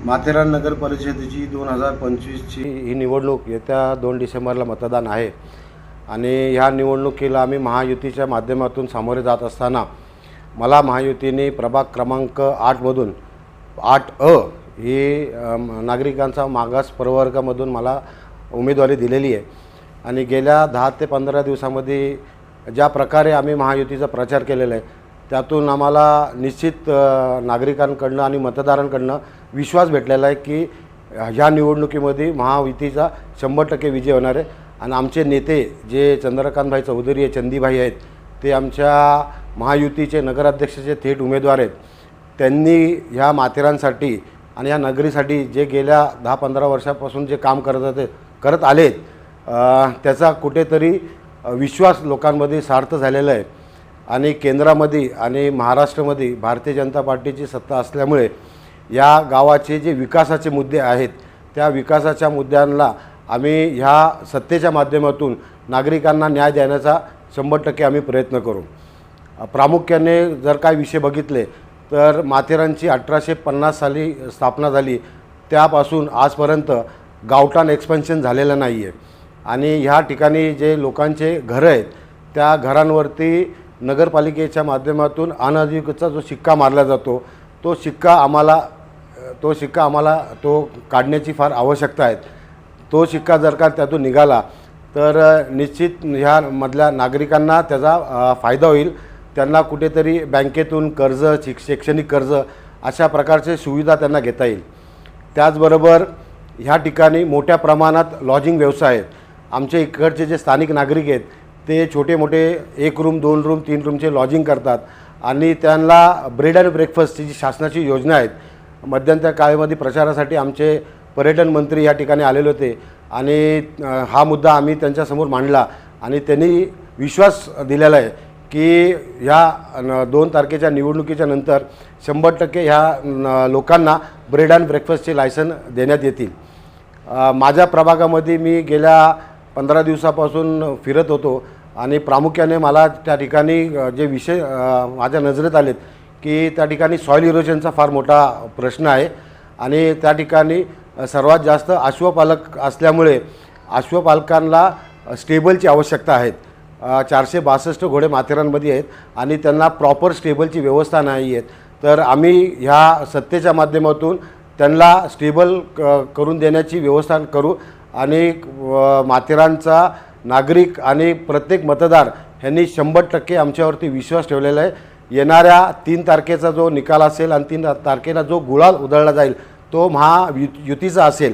माथेरान नगर परिषदेची 2025ची ही निवडणूक येत्या 2 डिसेंबरला मतदान आहे आणि ह्या निवडणुकीला आम्ही महायुतीच्या माध्यमातून सामोरे जात असताना मला महायुतीने प्रभाग क्रमांक 8मधून 8अ ही नागरिकांचा मागास प्रवर्गामधून मला उमेदवारी दिलेली आहे आणि गेल्या 10 ते 15 दिवसांमध्ये ज्या प्रकारे आम्ही महायुतीचा प्रचार केलेला आहे त्यातून आम्हाला निश्चित नागरिकांकडून आणि मतदारांकडून विश्वास भेटलेला आहे की ह्या निवडणुकीमध्ये महायुतीचा 100% विजय होणार आहे आणि आमचे नेते जे चंद्रकांतभाई चौधरी चंदीभाई आहेत ते आमच्या महायुतीचे नगराध्यक्षाचे थेट उमेदवार आहेत। त्यांनी ह्या माथेरानसाठी आणि ह्या नगरीसाठी जे गेल्या 10-15 वर्षापासून जे काम करत आलेत त्याचा कुठेतरी विश्वास लोकांमध्ये सार्थ झालेला आहे आणि केंद्रामध्ये आणि महाराष्ट्रामध्ये भारतीय जनता पार्टीची सत्ता असल्यामुळे या गावाचे जे विकासाचे मुद्दे आहेत त्या विकासाच्या मुद्द्यांना आम्ही ह्या सत्तेच्या माध्यमातून नागरिकांना न्याय देण्याचा 100% आम्ही प्रयत्न करू। प्रामुख्याने जर काय विषय बघितले तर माथेरानची 1850 साली स्थापना झाली त्यापासून आजपर्यंत गावठाण एक्सपेन्शन झालेलं नाही आहे आणि ह्या ठिकाणी जे लोकांचे घरं आहेत त्या घरांवरती नगरपालिकेच्या माध्यमातून अनधिकृतचा जो शिक्का मारला जातो तो शिक्का आम्हाला काढण्याची फार आवश्यकता आहे। तो शिक्का जर का त्यातून निघाला तर निश्चित ह्या मधल्या नागरिकांना त्याचा फायदा होईल। त्यांना कुठेतरी बँकेतून कर्ज शैक्षणिक कर्ज अशा प्रकारचे सुविधा त्यांना घेता येईल। त्याचबरोबर ह्या ठिकाणी मोठ्या प्रमाणात लॉजिंग व्यवसाय आहेत। आमचे इकडचे जे स्थानिक नागरिक आहेत ते छोटे मोठे 1 रूम 2 रूम 3 रूमचे लॉजिंग करतात आणि त्यांना ब्रेड अँड ब्रेकफास्टची जी शासनाची योजना आहेत मध्यंतरी काळामध्ये प्रचारासाठी आमचे पर्यटन मंत्री या ठिकाणी आलेले होते आणि हा मुद्दा आम्ही त्यांच्यासमोर मांडला आणि त्यांनी विश्वास दिलेला आहे की ह्या 2 तारखेच्या निवडणुकीच्या नंतर 100% ह्या लोकांना ब्रेड अँड ब्रेकफास्टचे लायसन देण्यात येतील। माझ्या प्रभागामध्ये मी गेल्या 15 दिवसापासून फिरत होतो आणि प्रामुख्याने मला त्या ठिकाणी जे विषय माझ्या नजरेत आलेत की त्या ठिकाणी सॉईल इरोजनचा फार मोठा प्रश्न आहे आणि त्या ठिकाणी सर्वात जास्त अश्वपालक असल्यामुळे अश्वपालकांना स्टेबलची आवश्यकता आहे। 462 घोडे माथेरानमध्ये आहेत आणि त्यांना प्रॉपर स्टेबलची व्यवस्था नाही आहे। तर आम्ही ह्या सत्तेच्या माध्यमातून त्यांना स्टेबल करून देण्याची व्यवस्था करू आणि माथेरानचा नागरिक आणि प्रत्येक मतदार यांनी 100% आमच्यावरती विश्वास ठेवलेला आहे। येणाऱ्या 3 तारखेचा जो निकाल असेल आणि 3 तारखेला जो गुलाल उधळला जाईल तो महायुतीचा असेल।